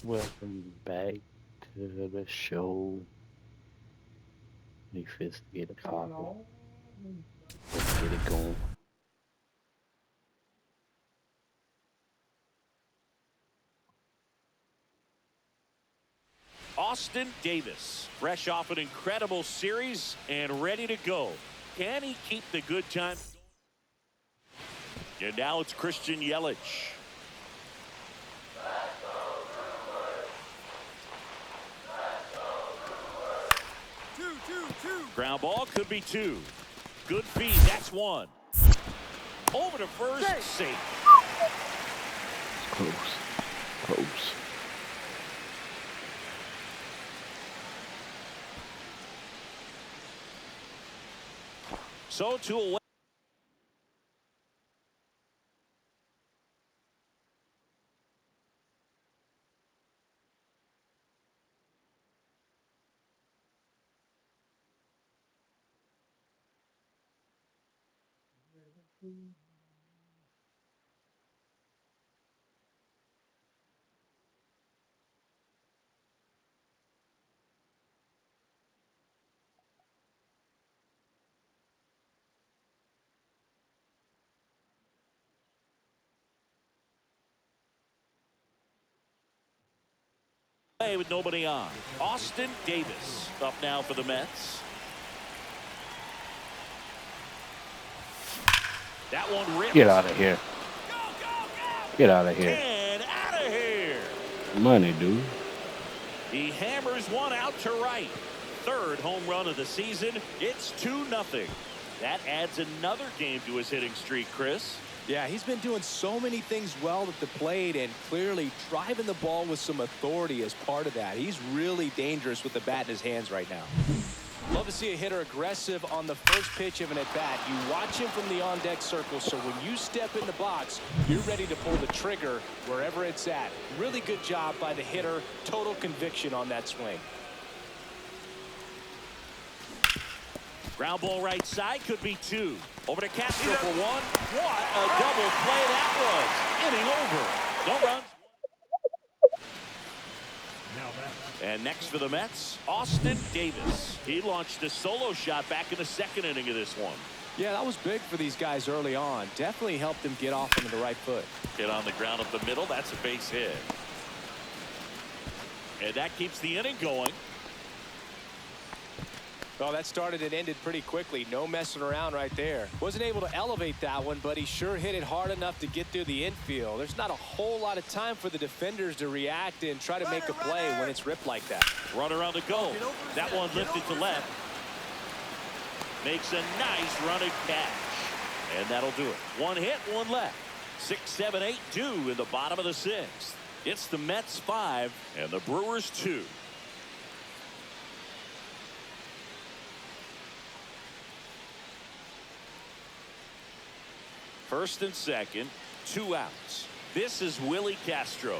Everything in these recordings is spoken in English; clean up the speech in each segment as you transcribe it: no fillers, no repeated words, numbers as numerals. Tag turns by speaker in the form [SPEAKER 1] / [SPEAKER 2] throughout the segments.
[SPEAKER 1] Welcome back to the show. We fist get it poppin'. Let's get it going.
[SPEAKER 2] Austin Davis, fresh off an incredible series and ready to go. Can he keep the good time? And now it's Christian Yelich. Ground ball could be two. Good feed, that's one. Over to first, safe.
[SPEAKER 1] Close. Close.
[SPEAKER 2] So two away. With nobody on. Austin Davis up now for the Mets. That one ripped.
[SPEAKER 1] Get out of here. Get out of here.
[SPEAKER 2] And out of here.
[SPEAKER 1] Money, dude.
[SPEAKER 2] He hammers one out to right. Third home run of the season. It's 2-0. That adds another game to his hitting streak, Chris.
[SPEAKER 3] Yeah, he's been doing so many things well at the plate and clearly driving the ball with some authority as part of that. He's really dangerous with the bat in his hands right now. Love to see a hitter aggressive on the first pitch of an at-bat. You watch him from the on-deck circle, so when you step in the box, you're ready to pull the trigger wherever it's at. Really good job by the hitter. Total conviction on that swing.
[SPEAKER 2] Ground ball right side, could be two. Over to Castro for one. What a double play that was. Inning over. No runs. And next for the Mets, Austin Davis. He launched a solo shot back in the second inning of this one.
[SPEAKER 3] Yeah, that was big for these guys early on. Definitely helped them get off onto the right foot.
[SPEAKER 2] Hit on the ground up the middle. That's a base hit. And that keeps the inning going.
[SPEAKER 3] Well, that started and ended pretty quickly. No messing around right there. Wasn't able to elevate that one, but he sure hit it hard enough to get through the infield. There's not a whole lot of time for the defenders to react and try to make a play when it's ripped like that.
[SPEAKER 2] Runner on the go. That one lifted to left. Makes a nice running catch. And that'll do it. One hit, one left. 6, 7, 8, 2 in the bottom of the sixth. It's the Mets 5 and the Brewers 2. First and second, 2 outs. This is Willie Castro.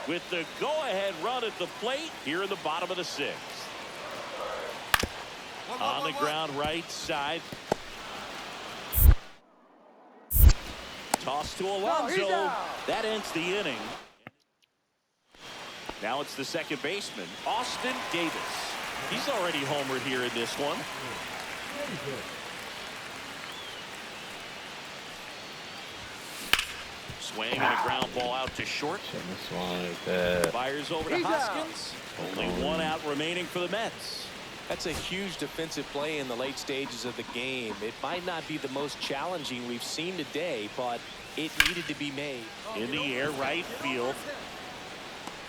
[SPEAKER 2] With the go-ahead run at the plate here in the bottom of the sixth. On the ground right side. Toss to Alonso. That ends the inning. Now it's the second baseman, Austin Davis. He's already homered here in this one. Swing and a ground ball out to short.
[SPEAKER 1] Like that.
[SPEAKER 2] Fires over to Hoskins. Only 1 out remaining for the Mets.
[SPEAKER 3] That's a huge defensive play in the late stages of the game. It might not be the most challenging we've seen today, but it needed to be made.
[SPEAKER 2] In the air, right field.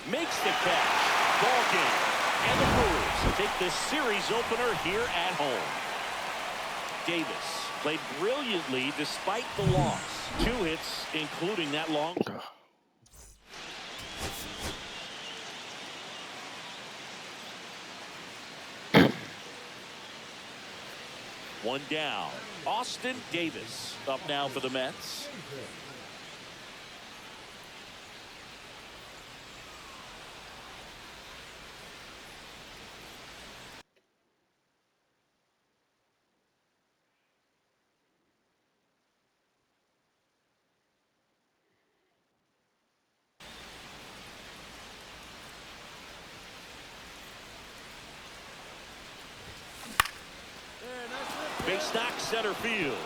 [SPEAKER 2] Makes the catch. Ball game. And the Brewers take the series opener here at home. Davis played brilliantly despite the loss. 2 hits, including that long. One down. Austin Davis up now for the Mets. Base knock center field.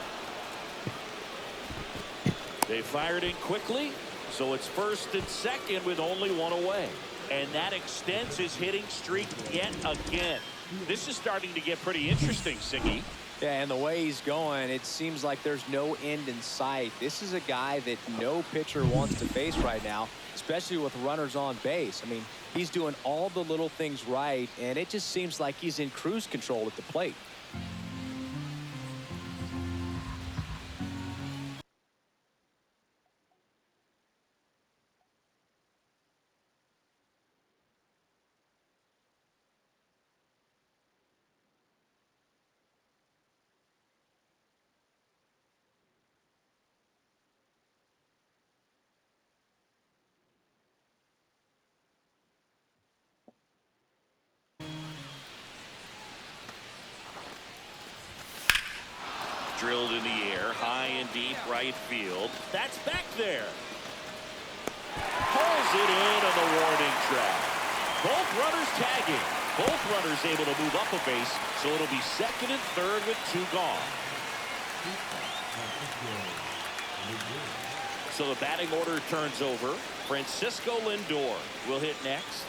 [SPEAKER 2] They fired in quickly, so it's first and second with only one away. And that extends his hitting streak yet again. This is starting to get pretty interesting, Siggy.
[SPEAKER 3] Yeah, and the way he's going, it seems like there's no end in sight. This is a guy that no pitcher wants to face right now, especially with runners on base. I mean, he's doing all the little things right, and it just seems like he's in cruise control at the plate.
[SPEAKER 2] Drilled in the air, high and deep right field. That's back there. Pulls it in on the warning track. Both runners tagging. Both runners able to move up a base, so it'll be second and third with two gone. So the batting order turns over. Francisco Lindor will hit next.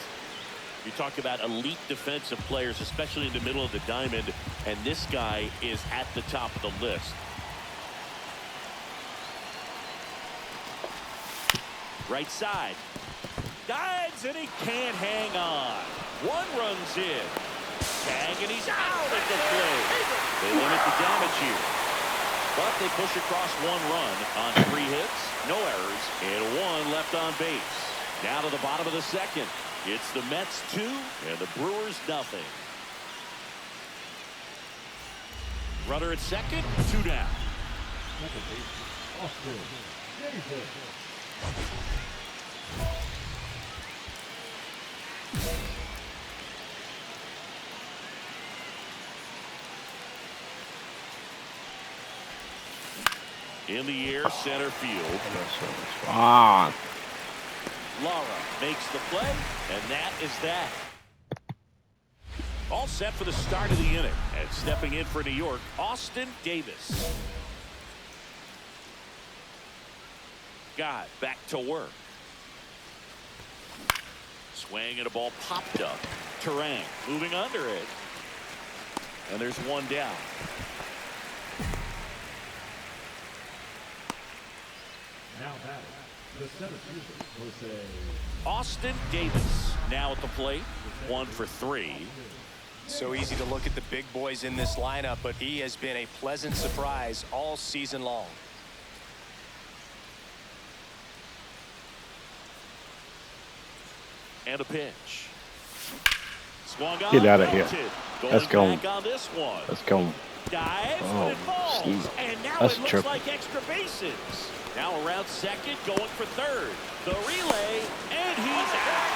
[SPEAKER 2] You talk about elite defensive players, especially in the middle of the diamond, and this guy is at the top of the list. Right side. Dives, and he can't hang on. One run's in. Tag, and he's out at the plate. They limit the damage here. But they push across one run on 3 hits, no errors, and 1 left on base. Now to the bottom of the second. It's the Mets 2 and the Brewers nothing. Runner at second, 2 down. In the air, center field.
[SPEAKER 1] Ah.
[SPEAKER 2] Lara makes the play, and that is that. All set for the start of the inning. And stepping in for New York, Austin Davis. Got back to work. Swing and a ball popped up. Terang moving under it. And there's 1 down.
[SPEAKER 4] Now batting, the center fielder, Jose.
[SPEAKER 2] Austin Davis now at the plate. 1 for 3.
[SPEAKER 3] So easy to look at the big boys in this lineup, but he has been a pleasant surprise all season long.
[SPEAKER 2] And a pitch. Swung on.
[SPEAKER 1] Get out of here. Let's go.
[SPEAKER 2] On this one.
[SPEAKER 1] Let's go.
[SPEAKER 2] Dives,
[SPEAKER 1] Oh,
[SPEAKER 2] it falls.
[SPEAKER 1] geez.
[SPEAKER 2] And now
[SPEAKER 1] That's
[SPEAKER 2] it looks
[SPEAKER 1] triple.
[SPEAKER 2] like extra bases. Now around second, going for third. The relay, and he's out.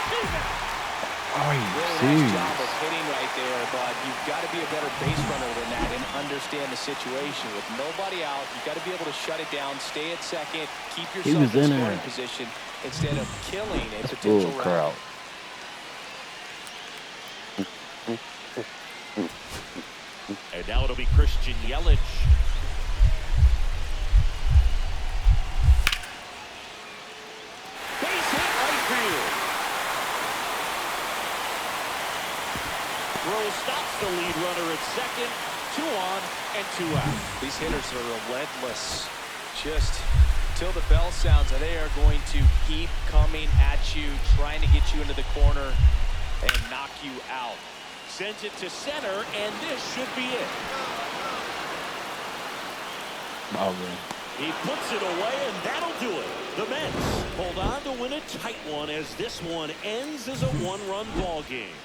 [SPEAKER 1] Are you
[SPEAKER 3] Really nice
[SPEAKER 1] serious?
[SPEAKER 3] job of hitting right there, but you've got to be a better base runner than that and understand the situation. With nobody out, you've got to be able to shut it down, stay at second, keep yourself
[SPEAKER 1] was
[SPEAKER 3] in
[SPEAKER 1] in
[SPEAKER 3] scoring
[SPEAKER 1] there.
[SPEAKER 3] position instead of killing a
[SPEAKER 1] That's
[SPEAKER 3] potential
[SPEAKER 1] bull
[SPEAKER 3] run.
[SPEAKER 1] crowd.
[SPEAKER 2] And now it'll be Christian Yelich. Base hit right field. Throw stops the lead runner at second. 2 on and 2 out.
[SPEAKER 3] These hitters are relentless. Just till the bell sounds, and they are going to keep coming at you, trying to get you into the corner and knock you out.
[SPEAKER 2] Sends it to center, and this should be it.
[SPEAKER 1] Oh, man.
[SPEAKER 2] He puts it away, and that'll do it. The Mets hold on to win a tight one as this one ends as a 1-run ball game.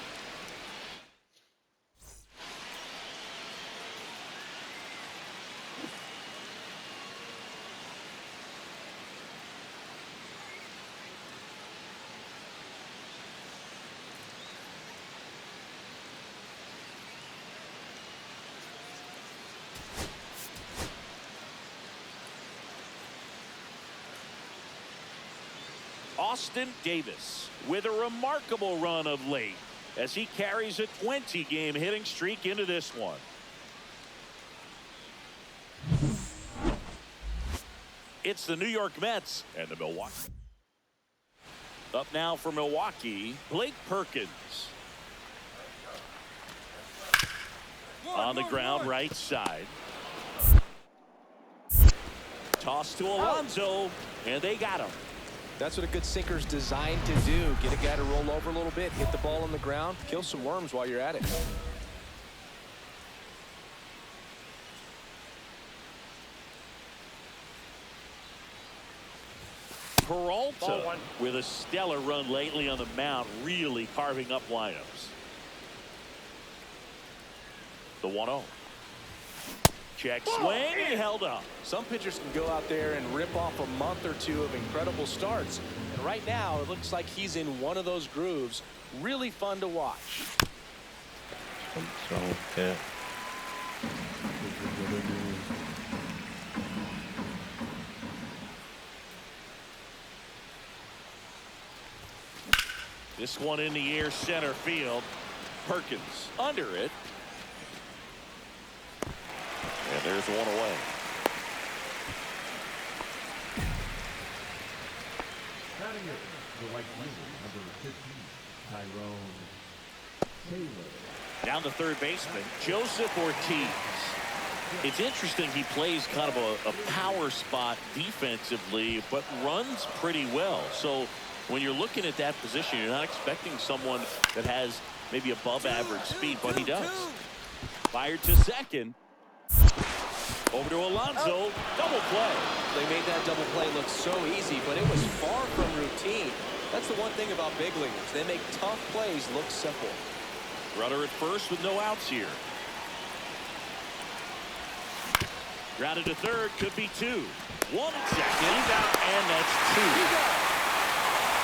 [SPEAKER 2] Austin Davis with a remarkable run of late as he carries a 20-game hitting streak into this one. It's the New York Mets and the Milwaukee. Up now for Milwaukee, Blake Perkins. On the ground, right side. Toss to Alonso, and they got him.
[SPEAKER 3] That's what a good sinker's designed to do. Get a guy to roll over a little bit, hit the ball on the ground, kill some worms while you're at it.
[SPEAKER 2] Peralta with a stellar run lately on the mound, really carving up lineups. The 1-0. Check swing, and he held up.
[SPEAKER 3] Some pitchers can go out there and rip off a month or two of incredible starts. And right now, it looks like he's in one of those grooves. Really fun to watch.
[SPEAKER 2] This one in the air, center field. Perkins under it. And there's one away.
[SPEAKER 4] Batting it, the right fielder, number 15, Tyrone Taylor.
[SPEAKER 2] Down the third baseman, Joseph Ortiz. It's interesting, he plays kind of a power spot defensively, but runs pretty well. So when you're looking at that position, you're not expecting someone that has maybe above average speed, but he does. Fired to second. Over to Alonso. Double play.
[SPEAKER 3] They made that double play look so easy, but it was far from routine. That's the one thing about big leaguers. They make tough plays look simple.
[SPEAKER 2] Runner at first with no outs here. Grounded to third. Could be two. 1 second. He's out, and that's two.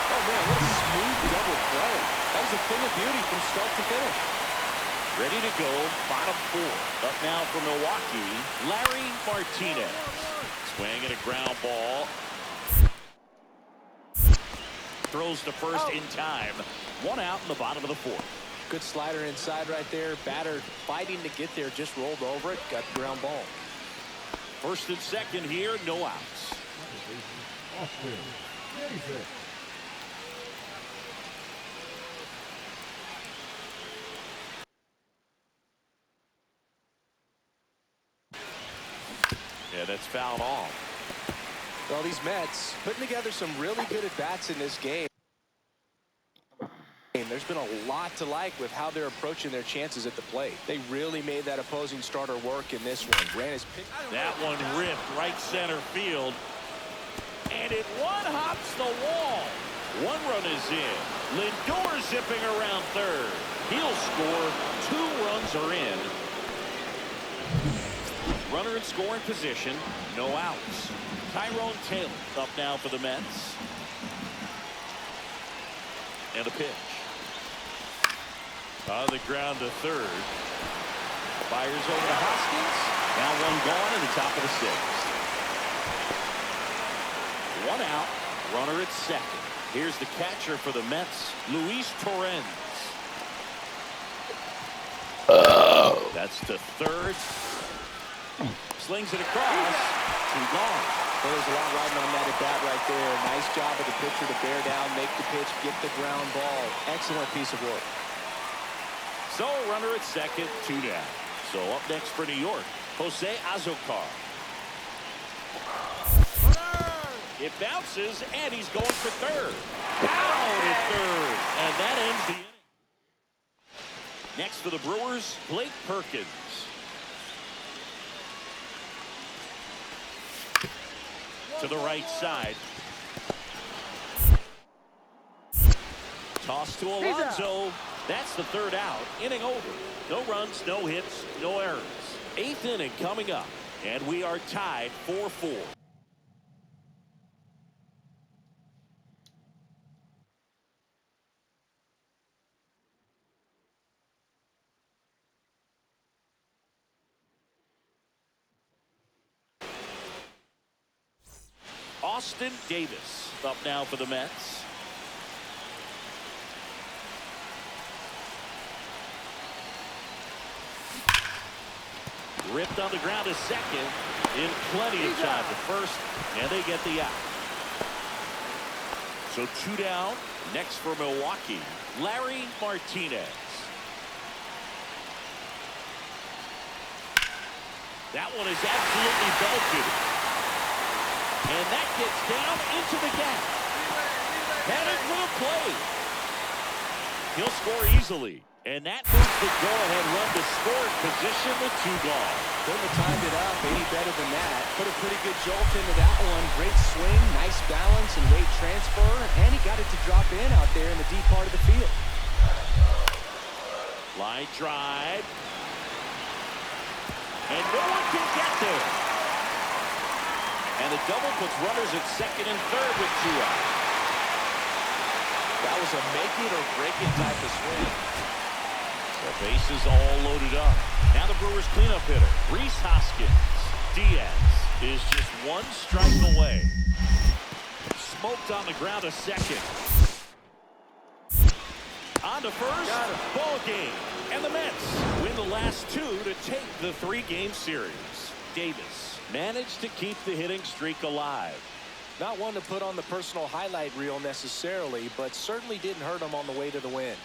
[SPEAKER 3] Oh, man, what a smooth double play. That was a thing of beauty from start to finish.
[SPEAKER 2] Ready to go, bottom 4. Up now for Milwaukee, Larry Martinez. Swing and a ground ball. Throws to first in time. 1 out in the bottom of the 4th.
[SPEAKER 3] Good slider inside right there. Batter fighting to get there, just rolled over it, got the ground ball.
[SPEAKER 2] First and second here, no outs.
[SPEAKER 4] Austin, 86.
[SPEAKER 2] Yeah, that's fouled off.
[SPEAKER 3] Well, these Mets putting together some really good at-bats in this game. There's been a lot to like with how they're approaching their chances at the plate. They really made that opposing starter work in this one. Ran his pitch.
[SPEAKER 2] That one ripped right center field. And it one-hops the wall. 1 run is in. Lindor zipping around third. He'll score. 2 runs are in. Runner in scoring position. No outs. Tyrone Taylor up now for the Mets. And a pitch. On the ground to third. Fires over to Hoskins. Now 1 gone in the top of the 6th. 1 out. Runner at second. Here's the catcher for the Mets, Luis Torrens. That's to third. Slings it across. 2 gone.
[SPEAKER 3] Well, there's a lot riding on that at bat right there. Nice job of the pitcher to bear down, make the pitch, get the ground ball. Excellent piece of work.
[SPEAKER 2] So runner at second, 2 down. So up next for New York, Jose Azocar. It bounces, and he's going for third. Out at third, and that ends the inning. Next for the Brewers, Blake Perkins. To the right side. Toss to Alonso. That's the 3rd out. Inning over. No runs, no hits, no errors. 8th inning coming up. And we are tied 4-4. Austin Davis up now for the Mets. Ripped on the ground to second. in plenty of time to first, and they get the out. So 2 down. Next for Milwaukee, Larry Martinez. That one is absolutely belted. And that gets down into the gap. Headed for the play. He'll score easily. And that moves the go-ahead run to scoring position with 2 gone.
[SPEAKER 3] Couldn't have timed it up any better than that. Put a pretty good jolt into that one. Great swing, nice balance and weight transfer. And he got it to drop in out there in the deep part of the field.
[SPEAKER 2] Line drive. And no one can get there. And the double puts runners at second and third with 2 out.
[SPEAKER 3] That was a make it or break it type of swing.
[SPEAKER 2] The bases all loaded up. Now the Brewers cleanup hitter, Rhys Hoskins. Diaz is just 1 strike away. Smoked on the ground a second. On to first. Ball game. And the Mets win the last 2 to take the 3-game series. Davis managed to keep the hitting streak alive.
[SPEAKER 3] Not one to put on the personal highlight reel necessarily, but certainly didn't hurt him on the way to the win.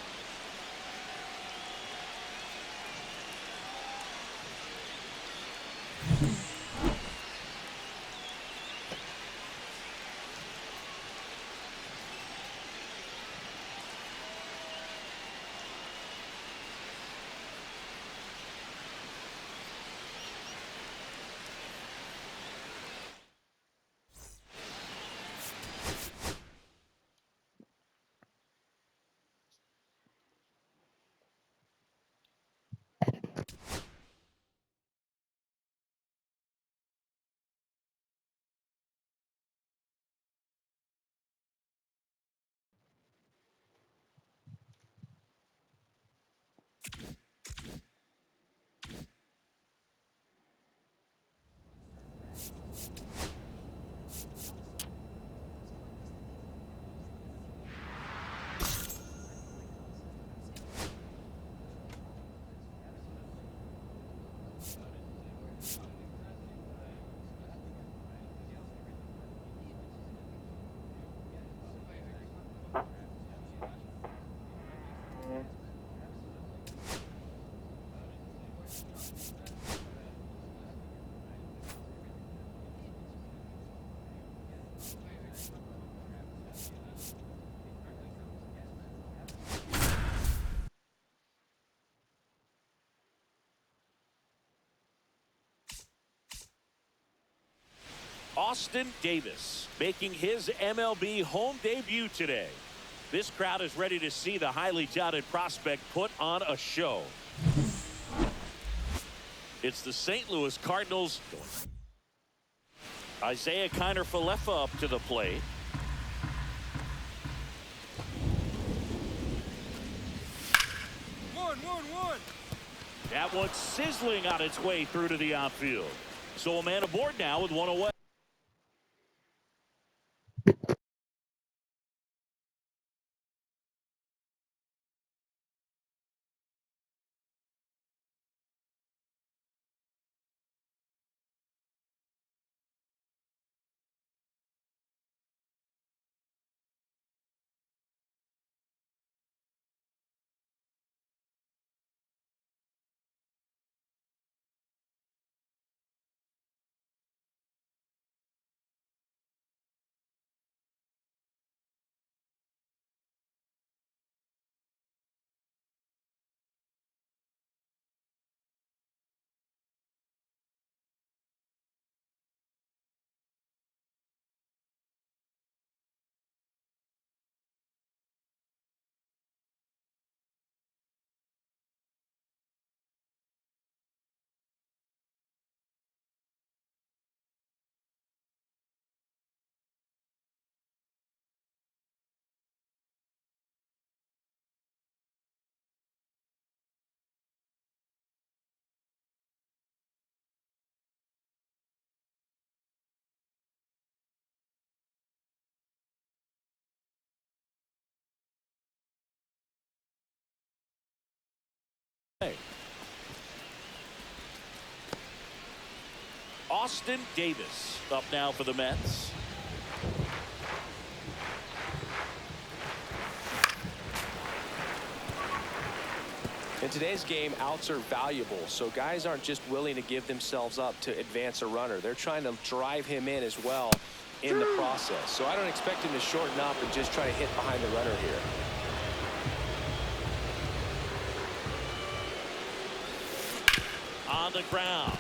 [SPEAKER 2] Austin Davis making his MLB home debut today. This crowd is ready to see the highly touted prospect put on a show. It's the St. Louis Cardinals. Isaiah Kiner-Falefa up to the plate.
[SPEAKER 5] One.
[SPEAKER 2] That one's sizzling on its way through to the outfield. So a man aboard now with 1 away. Austin Davis up now for the Mets.
[SPEAKER 3] In today's game, outs are valuable, so guys aren't just willing to give themselves up to advance a runner. They're trying to drive him in as well in the process. So I don't expect him to shorten up and just try to hit behind the runner here.
[SPEAKER 2] On the ground.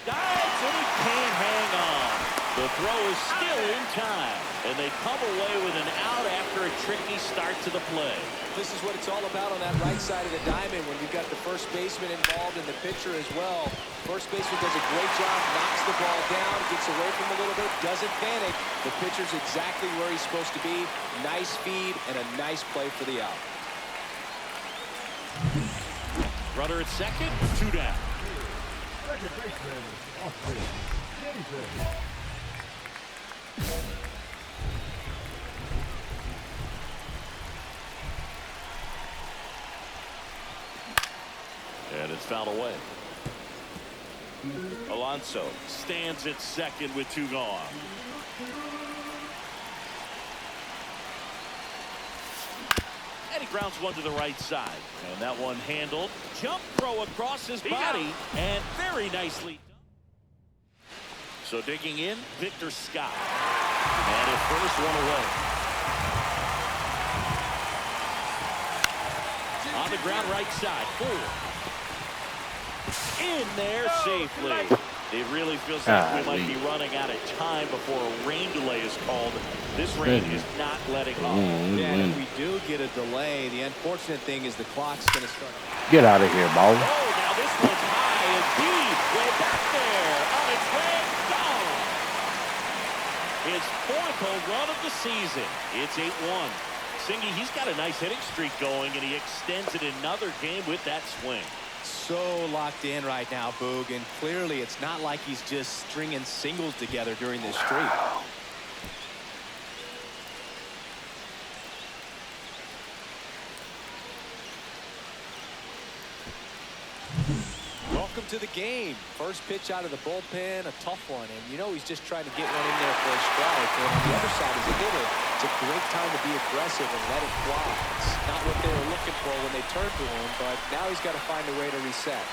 [SPEAKER 2] Dives and he can't hang on. The throw is still in time. And they come away with an out after a tricky start to the play.
[SPEAKER 3] This is what it's all about on that right side of the diamond when you've got the first baseman involved and the pitcher as well. First baseman does a great job, knocks the ball down, gets away from him a little bit, doesn't panic. The pitcher's exactly where he's supposed to be. Nice feed and a nice play for the out.
[SPEAKER 2] Runner at second, 2 down.
[SPEAKER 4] Second baseman, Austin Davis.
[SPEAKER 2] And it's fouled away. Alonso stands at second with 2 gone. And he grounds one to the right side. And that one handled. Jump throw across his body. And very nicely done. So digging in, Victor Scott. And his first one away. On the ground right side. 4. In there safely. It really feels like we might be running out of time before a rain delay is called. This rain is not letting up.
[SPEAKER 3] Yeah, and if we do get a delay, the unfortunate thing is the clock's going to start.
[SPEAKER 5] Get out of here, ball.
[SPEAKER 2] Oh, now this one's high and deep. Way back there. On its way. Gone. His 4th home run of the season. It's 8-1. Singy, he's got a nice hitting streak going, and he extends it another game with that swing.
[SPEAKER 3] So locked in right now, Boog, and clearly it's not like he's just stringing singles together during this streak. Welcome to the game. First pitch out of the bullpen, a tough one, and you know he's just trying to get one in there for a strike. And on the other side, as a hitter, it's a great time to be aggressive and let it fly. It's not what they were looking for when they turned to him, but now he's got to find a way to reset.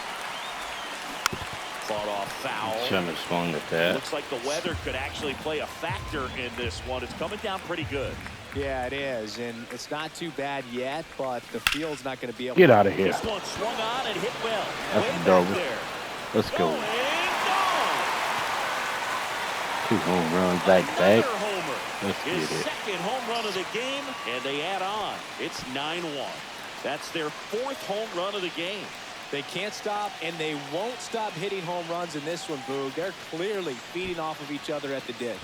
[SPEAKER 2] Fought off foul.
[SPEAKER 5] Shouldn't have swung at that.
[SPEAKER 2] Looks like the weather could actually play a factor in this one. It's coming down pretty good.
[SPEAKER 3] Yeah, it is, and it's not too bad yet, but the field's not going to be able
[SPEAKER 5] Get
[SPEAKER 3] to...
[SPEAKER 5] out of here.
[SPEAKER 2] This one swung on and hit well.
[SPEAKER 5] That's
[SPEAKER 2] Way
[SPEAKER 5] double.
[SPEAKER 2] back there.
[SPEAKER 5] Let's go.
[SPEAKER 2] Going gone.
[SPEAKER 5] 2 home runs back to back.
[SPEAKER 2] Another homer.
[SPEAKER 5] Let's
[SPEAKER 2] His
[SPEAKER 5] get it.
[SPEAKER 2] second home run of the game, and they add on. It's 9-1. That's their 4th home run of the game.
[SPEAKER 3] They can't stop, and they won't stop hitting home runs in this one, Boog. They're clearly feeding off of each other at the ditch.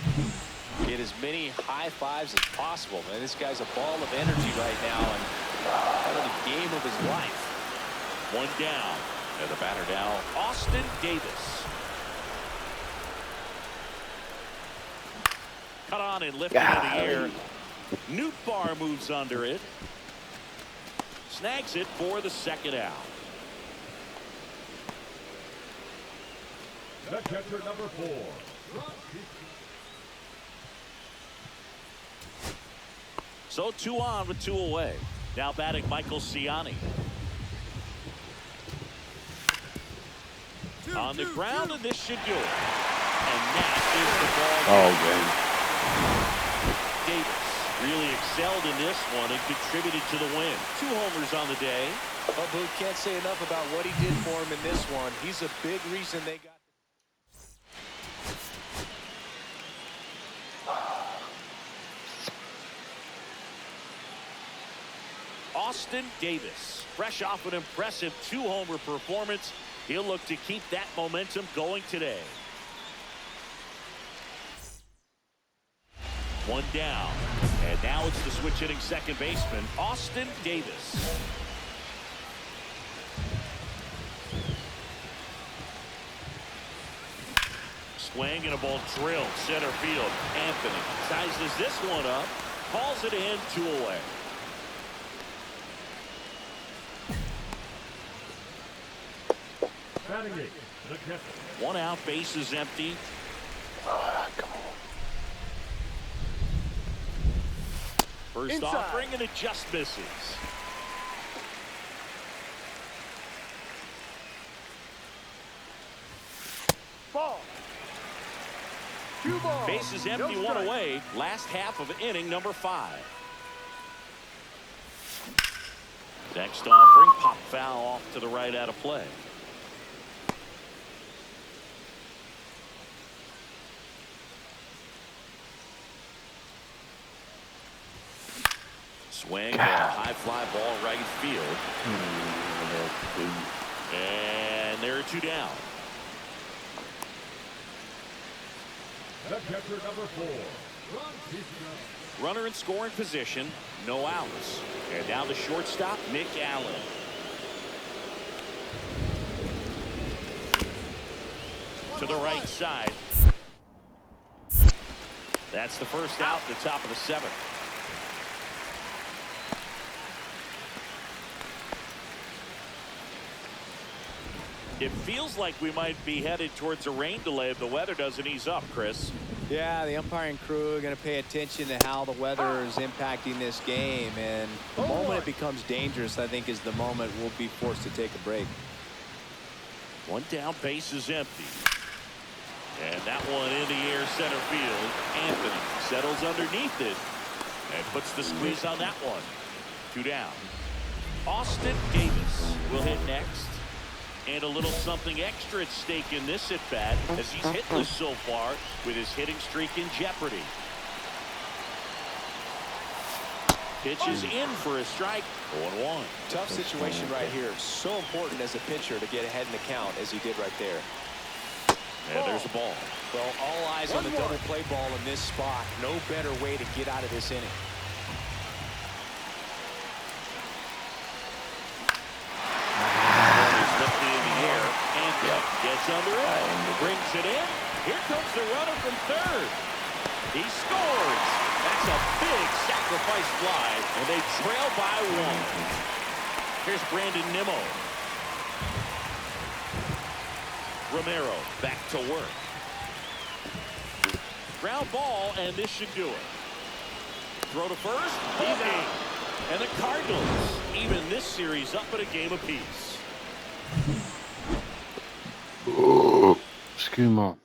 [SPEAKER 3] Get as many high fives as possible, man. This guy's a ball of energy right now, and part of the game of his life.
[SPEAKER 2] 1 down. And the batter now, Austin Davis. Cut on and lifted in the air. Nootbaar moves under it. Snags it for the 2nd out.
[SPEAKER 4] The catcher, number 4.
[SPEAKER 2] So 2 on with 2 away. Now batting Michael Ciani. On the ground, and this should do it. And that is the ball game. Davis really excelled in this one and contributed to the win. 2 homers on the day.
[SPEAKER 3] But Boog can't say enough about what he did for him in this one. He's a big reason they got...
[SPEAKER 2] Austin Davis, fresh off an impressive 2-homer performance. He'll look to keep that momentum going today. 1 down. And now it's the switch hitting second baseman, Austin Davis. Swing and a ball drilled center field. Anthony sizes this one up, calls it in, 2 away.
[SPEAKER 4] Batting 8, the catcher.
[SPEAKER 2] 1 out, base is empty.
[SPEAKER 5] Come on.
[SPEAKER 2] First offering, and it just misses.
[SPEAKER 1] Ball. 2 balls.
[SPEAKER 2] Bases empty,
[SPEAKER 1] No
[SPEAKER 2] 1
[SPEAKER 1] strike.
[SPEAKER 2] away. Last half of inning number 5. Next offering, pop foul off to the right out of play. Swing, a high fly ball right field. And there are 2 down.
[SPEAKER 4] The catcher number 4,
[SPEAKER 2] Runner in scoring position, no outs. And now the shortstop, Nick Allen. To the right side. That's the first out, the top of the 7th. It feels like we might be headed towards a rain delay if the weather doesn't ease up, Chris.
[SPEAKER 3] Yeah, the umpiring crew are going to pay attention to how the weather is impacting this game. And the moment it becomes dangerous, I think, is the moment we'll be forced to take a break.
[SPEAKER 2] 1 down, base is empty. And that one in the air center field. Anthony settles underneath it and puts the squeeze on that one. 2 down. Austin Davis will hit next. And a little something extra at stake in this at bat as he's hitless so far with his hitting streak in jeopardy. Pitches in for a strike. 0-1.
[SPEAKER 3] Tough situation right here. So important as a pitcher to get ahead in the count as he did right there.
[SPEAKER 2] And there's the ball.
[SPEAKER 3] Well, all eyes on the double play ball in this spot. No better way to get out of this inning.
[SPEAKER 2] Gets under it, brings it in. Here comes the runner from third. He scores. That's a big sacrifice fly, and they trail by 1. Here's Brandon Nimmo. Romero back to work. Ground ball, and this should do it. Throw to first. He's out. And the Cardinals even this series up at a game apiece.
[SPEAKER 5] Skuma.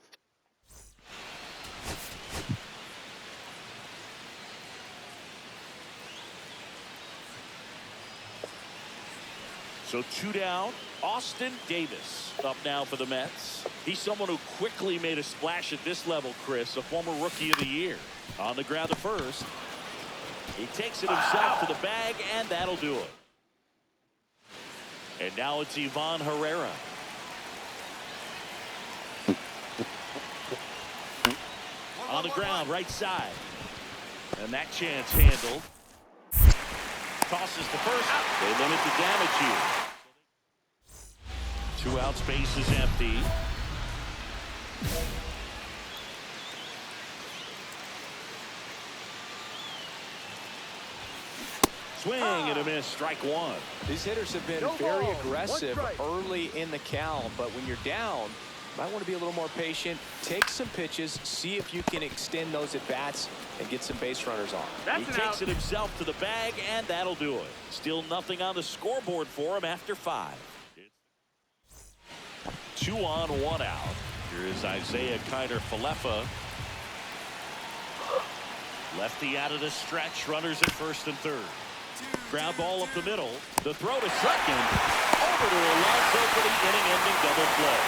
[SPEAKER 2] So 2 down. Austin Davis up now for the Mets. He's someone who quickly made a splash at this level, Chris, a former Rookie of the Year. On the ground at first. He takes it himself to the bag, and that'll do it. And now it's Ivan Herrera. On the ground, right side. And that chance handled. Tosses to first. They limit the damage here. 2 outs, base is empty. Swing and a miss, strike 1.
[SPEAKER 3] These hitters have been very aggressive early in the count, but when you're down, you might want to be a little more patient, take some pitches, see if you can extend those at bats and get some base runners on.
[SPEAKER 2] He takes it himself to the bag, and that'll do it. Still nothing on the scoreboard for him after 5. 2 on, 1 out. Here is Isaiah Kiner-Falefa. Lefty out of the stretch, runners at first and third. Ground ball up the middle. The throw to second. Over to Alonso for the inning-ending double play.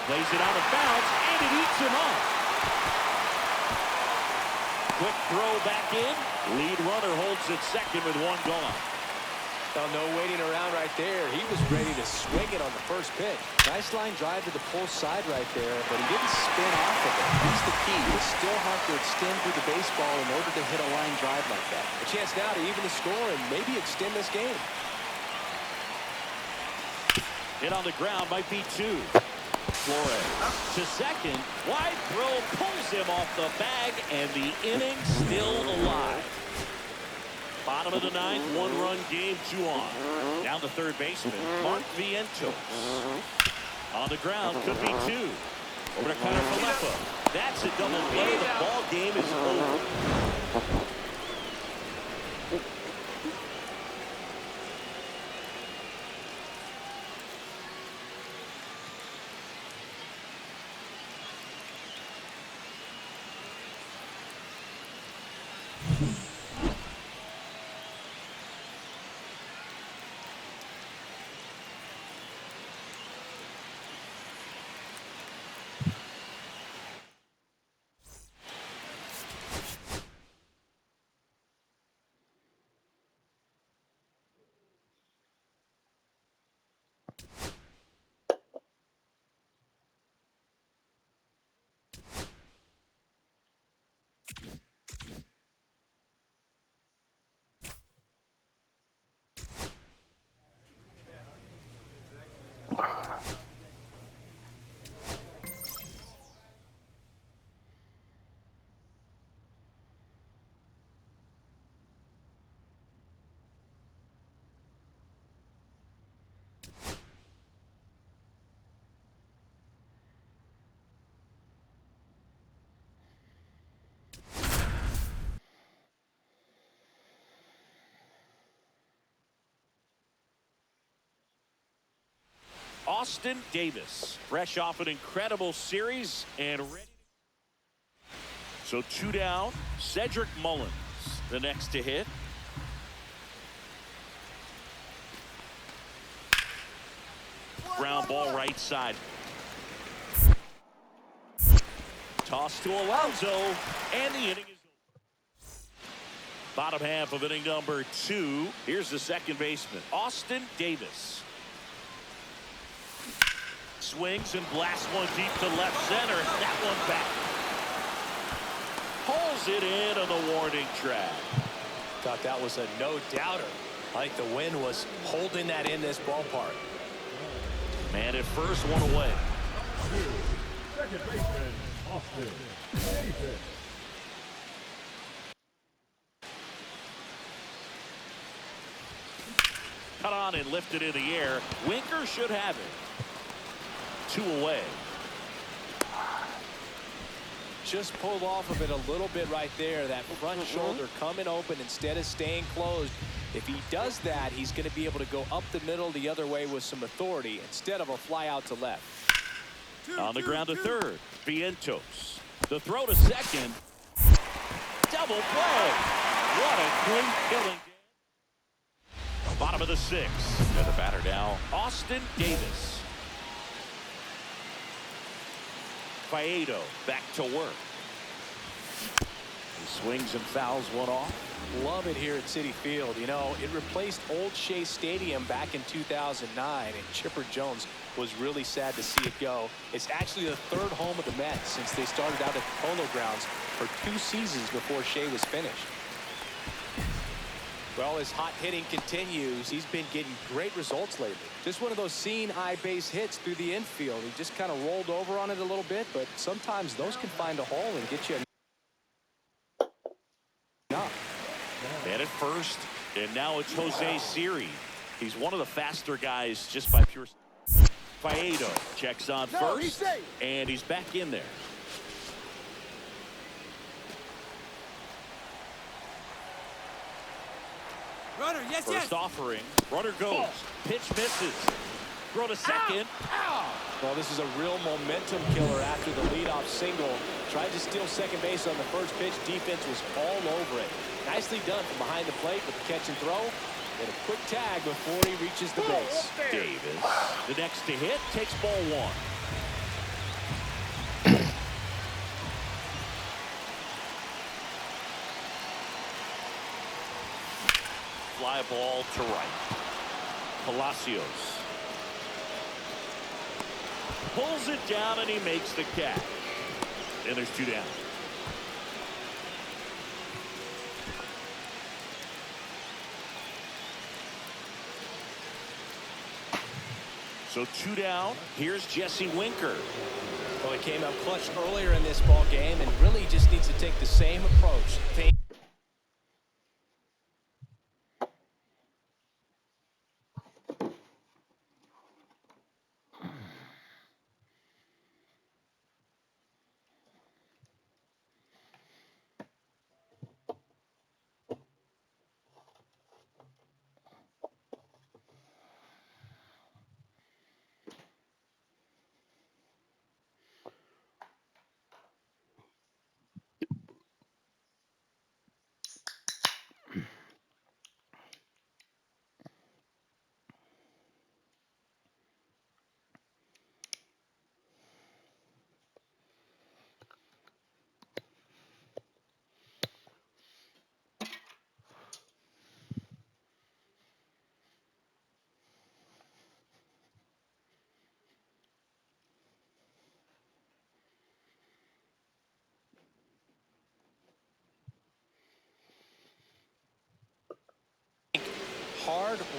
[SPEAKER 2] Plays it out of bounds, and it eats him up. Quick throw back in. Lead runner holds at second with 1 gone.
[SPEAKER 3] Oh, no waiting around right there. He was ready to swing it on the first pitch. Nice line drive to the pull side right there, but he didn't spin off of it. That's the key. You still have to extend through the baseball in order to hit a line drive like that. A chance now to even the score and maybe extend this game.
[SPEAKER 2] Hit on the ground might be 2. Flores to second. Wide throw pulls him off the bag, and the inning still alive. Bottom of the ninth, one-run game, 2 on. Down to third baseman, Mark Vientos. On the ground, could be 2. Over to Connor Falefa. That's a double play. The ball game is over. Austin Davis, fresh off an incredible series and ready. So 2 down. Cedric Mullins, the next to hit. Ground ball right side. Toss to Alonso, and the inning is over. Bottom half of inning number 2. Here's the second baseman, Austin Davis. Swings and blasts one deep to left center. That one back. Pulls it in on the warning track.
[SPEAKER 3] Thought that was a no-doubter. I think the wind was holding that in this ballpark.
[SPEAKER 2] Man at first, one away.
[SPEAKER 4] Second baseman, Austin Davis.
[SPEAKER 2] Cut on and lifted in the air. Winker should have it. 2 away.
[SPEAKER 3] Just pulled off of it a little bit right there. That front shoulder coming open instead of staying closed. If he does that, he's going to be able to go up the middle the other way with some authority instead of a fly out to left.
[SPEAKER 2] On the ground to third, Vientos. The throw to second. Double play. What a great killing. Bottom of the 6th. And the batter now, Austin Davis. Faedo back to work. He swings and fouls one off.
[SPEAKER 3] Love it here at Citi Field. You know, it replaced Old Shea Stadium back in 2009, and Chipper Jones was really sad to see it go. It's actually the 3rd home of the Mets since they started out at the Polo Grounds for 2 seasons before Shea was finished. Well, his hot hitting continues. He's been getting great results lately. Just one of those seeing eye base hits through the infield. He just kind of rolled over on it a little bit, but sometimes those can find a hole and get you
[SPEAKER 2] Man at first, and now it's Jose Siri. He's one of the faster guys just by pure. Faedo checks on first, and he's back in there.
[SPEAKER 6] Runner, yes,
[SPEAKER 2] First offering, runner goes, pitch misses, throw to second.
[SPEAKER 3] Well, this is a real momentum killer after the leadoff single. Tried to steal second base on the first pitch. Defense was all over it. Nicely done from behind the plate with the catch and throw. And a quick tag before he reaches the base.
[SPEAKER 2] Davis, the next to hit, takes ball 1. Fly ball to right. Palacios pulls it down and he makes the catch. And there's 2 down. So 2 down. Here's Jesse Winker.
[SPEAKER 3] Well, he came up clutch earlier in this ball game and really just needs to take the same approach.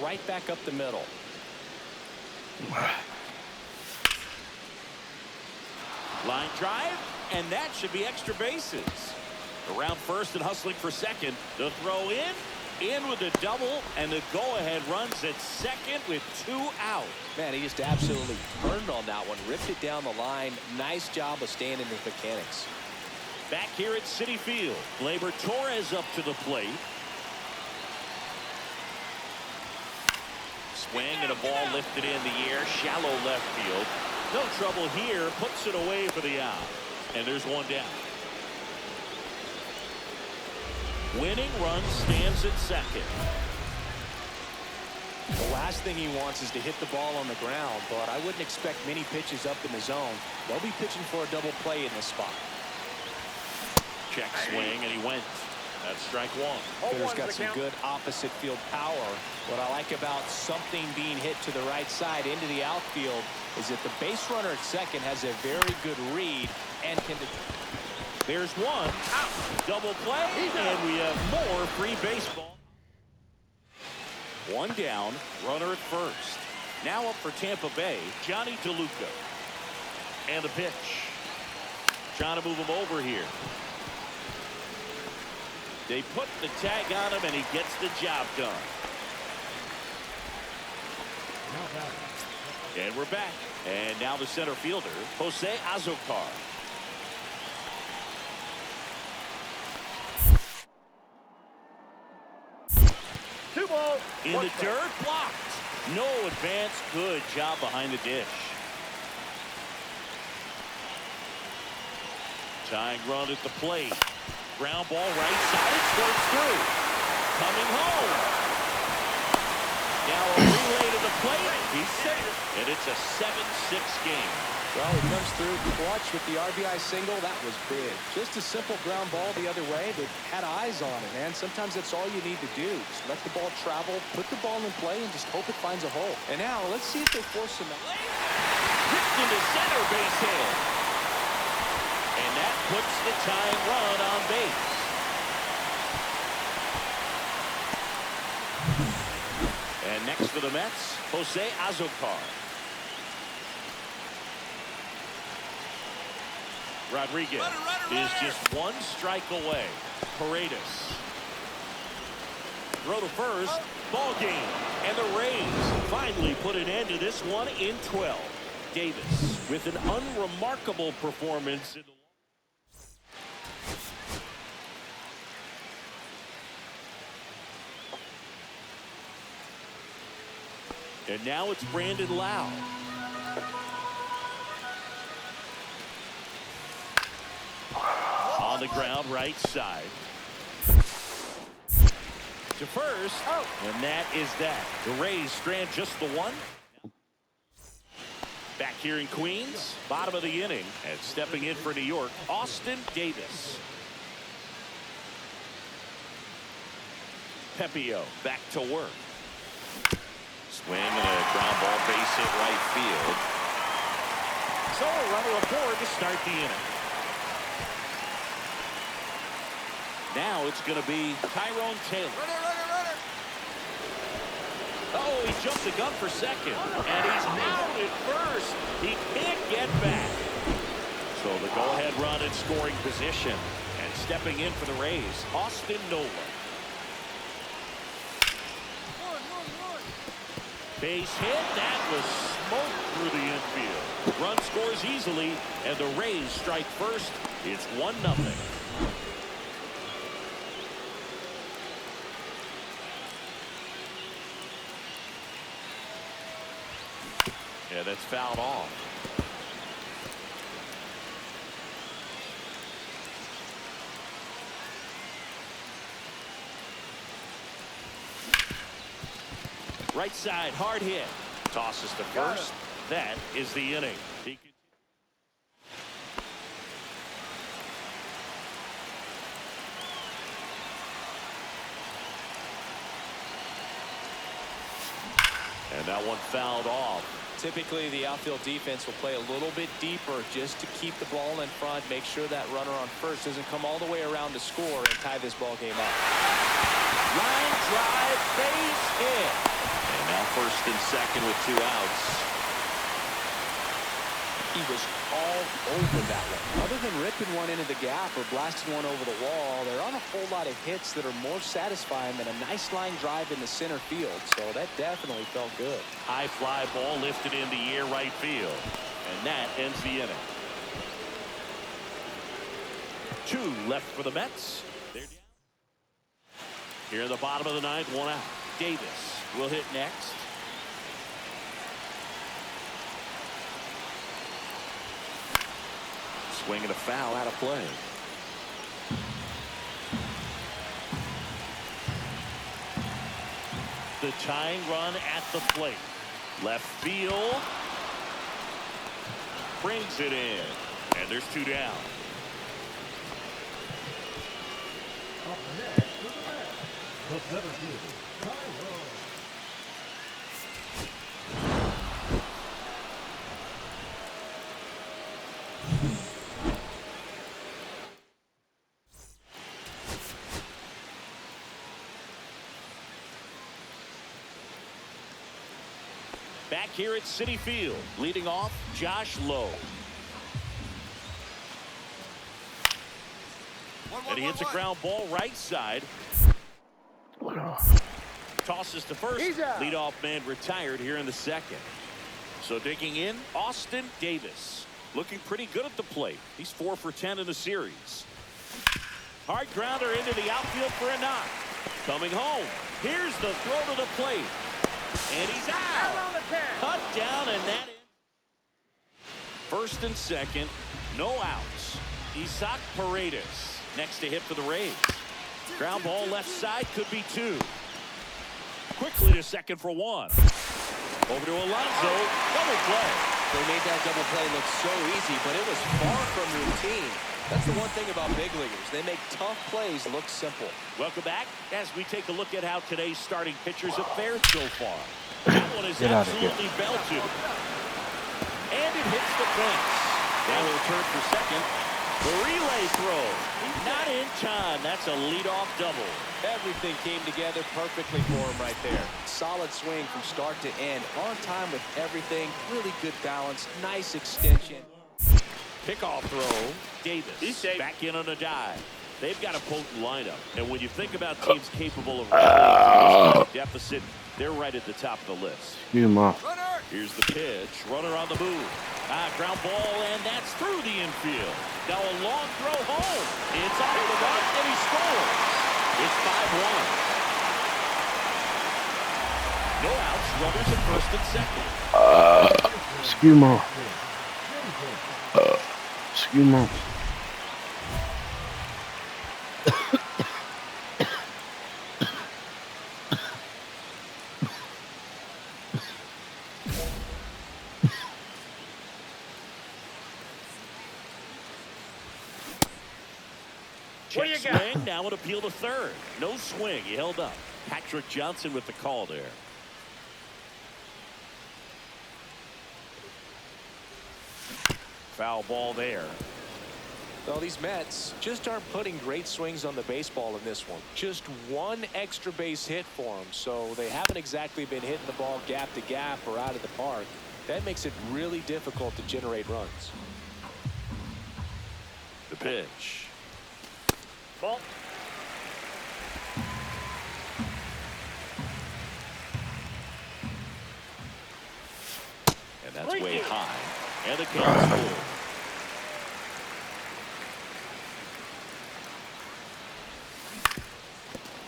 [SPEAKER 3] right back up the middle.
[SPEAKER 2] Line drive, and that should be extra bases. Around first and hustling for second. The throw in with the double, and the go-ahead runs at second with 2 out.
[SPEAKER 3] Man, he just absolutely turned on that one, ripped it down the line. Nice job of staying in his mechanics.
[SPEAKER 2] Back here at Citi Field, Gleyber Torres up to the plate. Swing and a ball lifted in the air, shallow left field. No trouble here, puts it away for the out. And there's one down. Winning run stands at second.
[SPEAKER 3] The last thing he wants is to hit the ball on the ground, but I wouldn't expect many pitches up in the zone. They'll be pitching for a double play in this spot.
[SPEAKER 2] Check swing, and he went. That's strike one.
[SPEAKER 3] Hitter's got some good opposite field power. What I like about something being hit to the right side into the outfield is that the base runner at second has a very good read and can...
[SPEAKER 2] There's one out. Double play, and we have more free baseball. One down, runner at first. Now up for Tampa Bay, Johnny DeLuca. And the pitch. Trying to move him over here. They put the tag on him, and he gets the job done. And we're back. And now the center fielder, Jose Azocar. In the dirt, blocked. No advance. Good job behind the dish. Tying run at the plate. Ground ball right side. It squirts through. Coming home. Now a relay to the plate. He's safe. And it's a 7-6 game.
[SPEAKER 3] Well, he comes through clutch with the RBI single. That was big. Just a simple ground ball the other way, but had eyes on it, man. Sometimes that's all you need to do. Just let the ball travel, put the ball in play, and just hope it finds a hole. And now, let's see if they force him out.
[SPEAKER 2] Hit into center base hit. And that puts the tying run on base. And next for the Mets, Jose Azocar. Rodriguez is just one strike away. Paredes. Throw to first. Ball game. And the Rays finally put an end to this one in 12. Davis with an unremarkable performance. And now it's Brandon Lau. On the ground, right side. To first. And that is that. The Rays strand just the one. Back here in Queens, bottom of the inning. And stepping in for New York, Austin Davis. Pepio back to work. Swing and a ground ball base hit right field. So a runner aboard to start the inning. Now it's going to be Tyrone Taylor. Runner. Oh, he jumped the gun for second. And he's out at first. He can't get back. So the go-ahead run in scoring position. And stepping in for the Rays, Austin Nola. Base hit. That was smoked through the infield. Run scores easily, and the Rays strike first. It's 1-0. Yeah, that's fouled off. Right side, hard hit. Tosses to first. That is the inning. And that one fouled off.
[SPEAKER 3] Typically, the outfield defense will play a little bit deeper just to keep the ball in front, make sure that runner on first doesn't come all the way around to score and tie this ball game up.
[SPEAKER 2] Line drive, base hit. Now first and second with 2 outs.
[SPEAKER 3] He was all over that one. Other than ripping one into the gap or blasting one over the wall, there aren't a whole lot of hits that are more satisfying than a nice line drive in the center field. So that definitely felt good.
[SPEAKER 2] High fly ball lifted in the air right field. And that ends the inning. 2 left for the Mets. They're down. Here in the bottom of the 9th, 1 out. Davis will hit next. Swing and a foul out of play. The tying run at the plate. Left field. Brings it in. And there's 2 down.
[SPEAKER 4] Up next for the Mets, the 17th, Tyler.
[SPEAKER 2] Back here at Citi Field, leading off Josh Lowe. And he hits a ground ball right side. Tosses to first. Leadoff man retired here in the 2nd. So digging in, Austin Davis. Looking pretty good at the plate. He's 4 for 10 in the series. Hard grounder into the outfield for a knock. Coming home. Here's the throw to the plate. And he's out. Cut down, and that is. First and second, no outs. Isaac Paredes next to hit for the Rays. Ground ball left side, could be 2. Quickly to second for 1. Over to Alonso, double play.
[SPEAKER 3] They made that double play look so easy, but it was far from routine. That's the one thing about big leaguers. They make tough plays look simple.
[SPEAKER 2] Welcome back as we take a look at how today's starting pitchers have fared so far. That one is
[SPEAKER 5] Get out of here.
[SPEAKER 2] absolutely belted. And it hits the fence. Now he'll return for second. The relay throw. Not in time. That's a leadoff double.
[SPEAKER 3] Everything came together perfectly for him right there. Solid swing from start to end. On time with everything. Really good balance. Nice extension.
[SPEAKER 2] Pickoff throw. Davis back in on a dive. They've got a potent lineup. And when you think about teams capable of deficit, they're right at the top of the list.
[SPEAKER 5] You off.
[SPEAKER 2] Here's the pitch. Runner on the move. Ground ball, and that's through the infield. Now a long throw home. It's off the mark, and he scores. It's 5-1. No outs. Runners at first and second.
[SPEAKER 5] Excuse me. Excuse me.
[SPEAKER 2] Check swing, now an appeal to third. No swing, he held up. Patrick Johnson with the call there. Foul ball there.
[SPEAKER 3] Well, these Mets just aren't putting great swings on the baseball in this one. Just one extra base hit for them, so they haven't exactly been hitting the ball gap to gap or out of the park. That makes it really difficult to generate runs.
[SPEAKER 2] The pitch. Ball. And that's way high. And the count's full.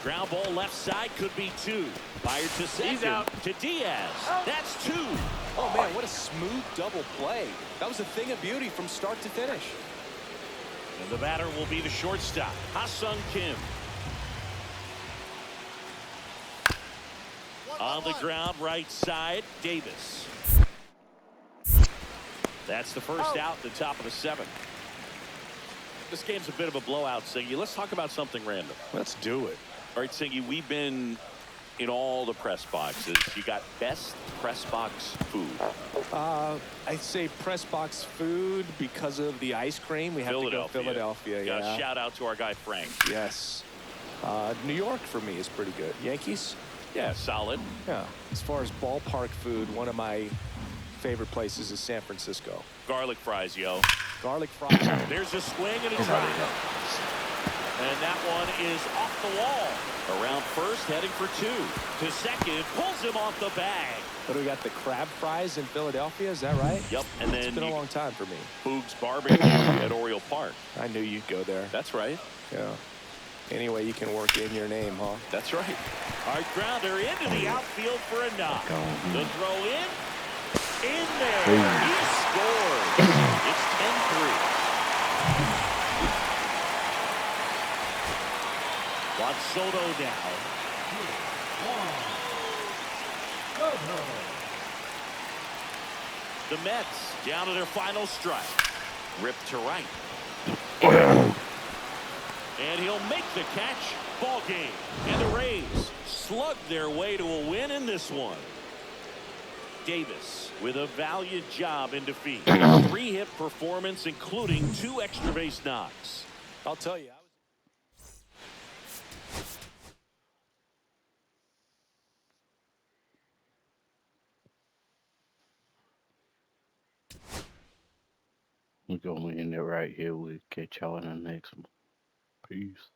[SPEAKER 2] Ground ball left side, could be 2. Fired to second. He's out. To Diaz. That's 2.
[SPEAKER 3] Oh, man, what a smooth double play. That was a thing of beauty from start to finish.
[SPEAKER 2] And the batter will be the shortstop, Ha-Sung Kim. On the ground, right side, Davis. That's the first out, the top of the 7th. This game's a bit of a blowout, Singy. Let's talk about something random.
[SPEAKER 3] Let's do it.
[SPEAKER 2] All right, Singy, we've been in all the press boxes. You got best press box food.
[SPEAKER 3] I'd say press box food because of the ice cream. We have to go Philadelphia.
[SPEAKER 2] Got
[SPEAKER 3] Yeah.
[SPEAKER 2] a shout out to our guy Frank.
[SPEAKER 3] Yes. New York for me is pretty good. Yankees?
[SPEAKER 2] Yeah, solid.
[SPEAKER 3] Yeah. As far as ballpark food, one of my favorite places is San Francisco.
[SPEAKER 2] Garlic fries, yo.
[SPEAKER 3] Garlic fries.
[SPEAKER 2] There's a swing and a try. And that one is off the wall. Around first, heading for 2. To second, pulls him off the bag.
[SPEAKER 3] But we got the crab fries in Philadelphia, is that right?
[SPEAKER 2] Yep, and then
[SPEAKER 3] it's been a long time for me.
[SPEAKER 2] Boog's Barbecue at Oriole Park.
[SPEAKER 3] I knew you'd go there.
[SPEAKER 2] That's right.
[SPEAKER 3] Yeah. Anyway, you can work in your name, huh?
[SPEAKER 2] That's right. Hard grounder into the outfield for a knock. The throw in there. He scores. It's 10-3. Juan Soto now. The Mets down to their final strike. Ripped to right. And he'll make the catch. Ball game. And the Rays slug their way to a win in this one. Davis with a valiant job in defeat. 3-hit performance, including 2 extra base knocks.
[SPEAKER 3] I'll tell you.
[SPEAKER 5] We're going to end it right here. We'll catch y'all in the next one. Peace.